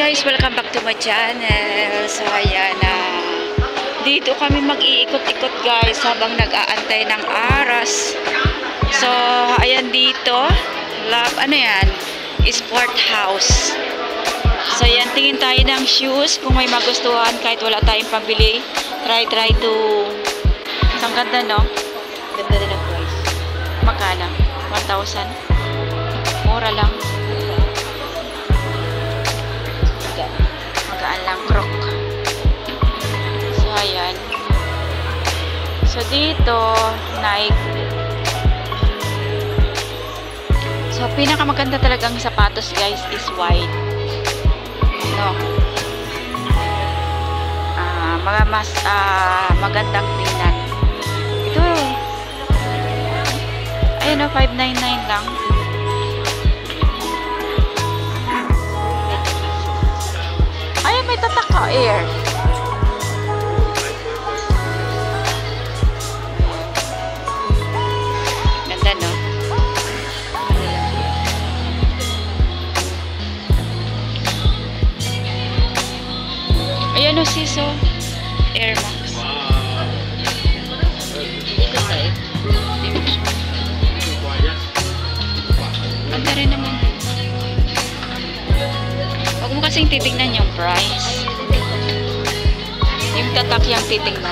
guys, welcome back to my channel. So ayan na, dito kami mag-iikot-ikot guys habang nag-aantay ng aras. So ayan dito, ano yan, sport house. So ayan, tingin tayo ng shoes kung may magustuhan kahit wala tayong pambili. Try to, ang ganda no? Ganda din ang price. Magkano? 1,000? Mura lang. Magaan lang, croc. So ayan. So dito, Nike. So pinakamaganda talagang sapatos guys is white. No. Mas magandang tingnan. Ito. Ayun o, 599 lang. Ayun, may tatak ka, air. Ganda, no? Ayan o, sis, o. Air Max. Ganda rin naman. Huwag mo kasing titignan yung price. Yung tatak yung titignan.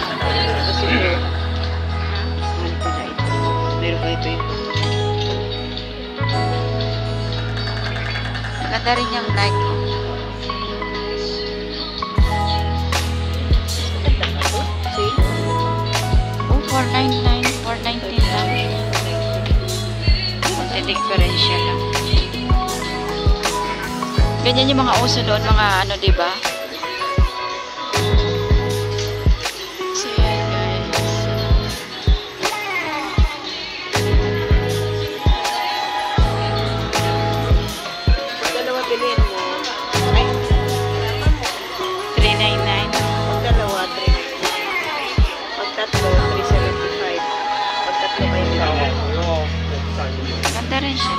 Meron ba ito yun? Ganda rin yung Nike. Oh, 499, 419 lang. Konti diferensya lang. Ganyan yung mga uso doon, mga ano, diba? So, yan guys. Dalawa bilhin mo. Ay, 399. pag dalawa, 399. Pag tatlo, 375. Pag tatlo kayo lang. Ganda rin siya.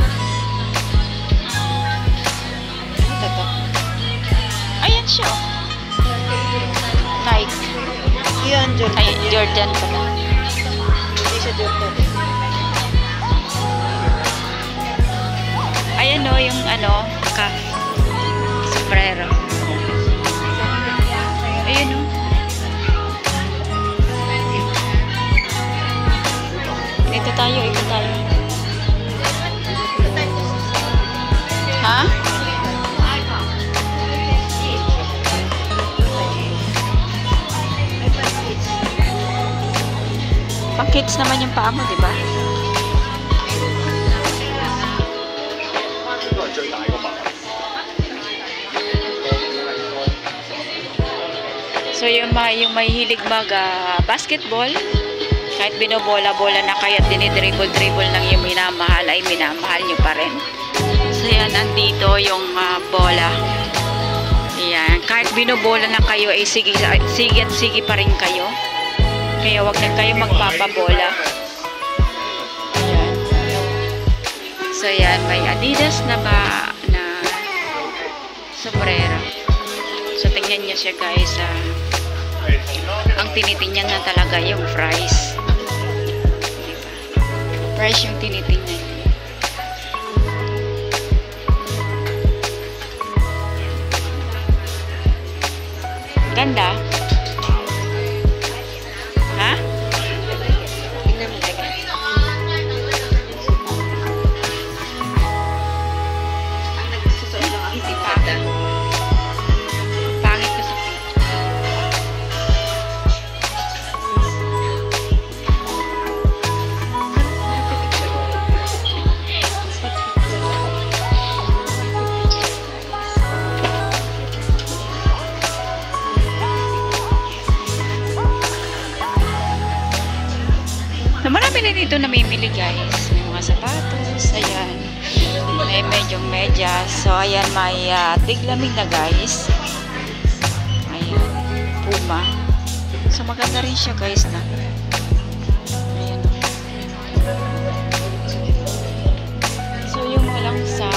Ayan siya. Nike. Yan, Jordan. Ay, Jordan pala. Hindi siya Jordan. Ayan o, yung ano, cuff. Sombrero. Ayan o. Ito tayo. Ha? Pang kids naman yung paa mo, di ba? So yung may hilig basketball, kahit binobola-bola na kaya't dinidribble-dribble lang yung minamahal ay minamahal nyo pa rin. So yan, andito yung bola. Yan, kahit binobola na kayo ay sige pa rin kayo. Kaya wag na kayo magpapabola. Ayan. So yan, may Adidas na sombrero. So tingnan nyo siya guys. Ang tinitingnan na talaga yung price. Price yung tinitingnan niya. Ganda. Ha? Tingnan mo, teka. Nagsusuot lang ang tipada. Pangit ko sa So, marami na dito namimili guys. May mga sapatos. Ayan. May medyong medyas. So, ayan. May tiglamig na guys. Ayan. Puma. So, maganda rin siya guys na. Ayan. So, yung walang sa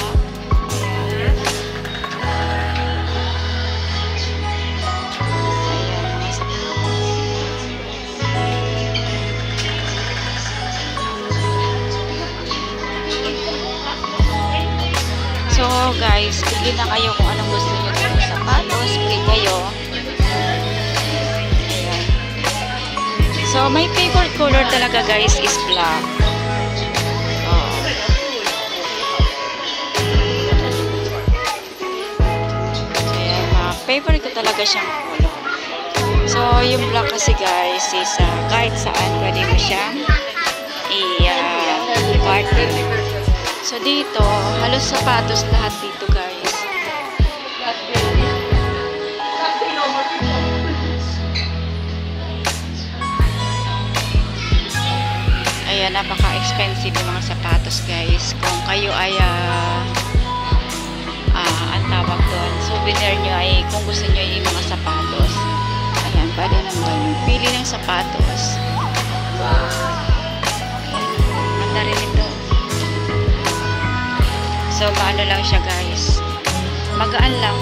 guys, pili na kayo kung anong gusto nyo dito. Sapatos, free kayo. Ayan. So, my favorite color talaga guys is black. Favorite ko talaga siyang color. So, yung black kasi guys is kahit saan pwede mo siyang i-party. So, dito, halos sapatos lahat dito guys. Ayan, napaka-expensive yung mga sapatos guys. Kung kayo ay ang tawag doon, souvenir nyo ay kung gusto nyo yung mga sapatos. Ayan, pwede naman yung pili ng sapatos. Manda rin ito. So, maano lang siya guys. Magaan lang.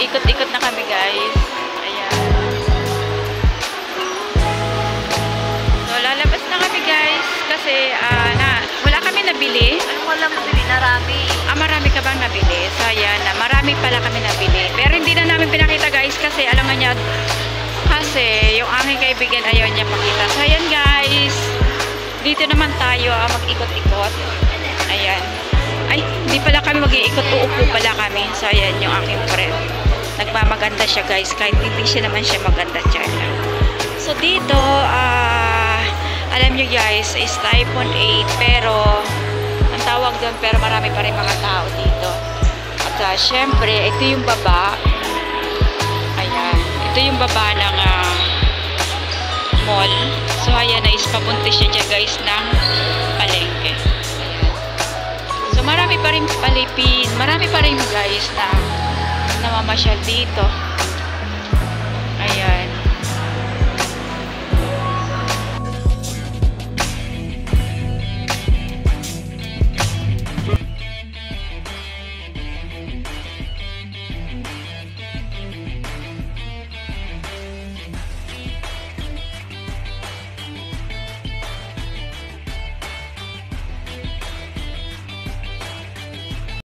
Ikot-ikot na kami guys. Ayan. So, lalabas na kami guys. Kasi, wala kami nabili. Anong wala nabili? Narami. Marami ka bang nabili? So, ayan. Marami pala kami nabili. Pero hindi na namin pinakita guys. Kasi, alam nga niya, kasi, yung aking kaibigan ayaw niya pakita. So, ayan guys. Dito naman tayo mag-ikot-ikot. Ayan. Ay, hindi pala kami mag-iikot. Uupo pala kami. So, ayan yung aking friend. Nagmamaganda siya guys, kahit hindi siya naman siya maganda dyan. So dito, alam nyo guys, is Typhoon 8, pero ang tawag doon, pero marami pa rin mga tao dito. At syempre, ito yung baba. Ayan, ito yung baba ng mall. So ayan, is papunti siya dyan guys ng palengke. So marami pa rin palipin, marami pa rin guys na namamasyal dito.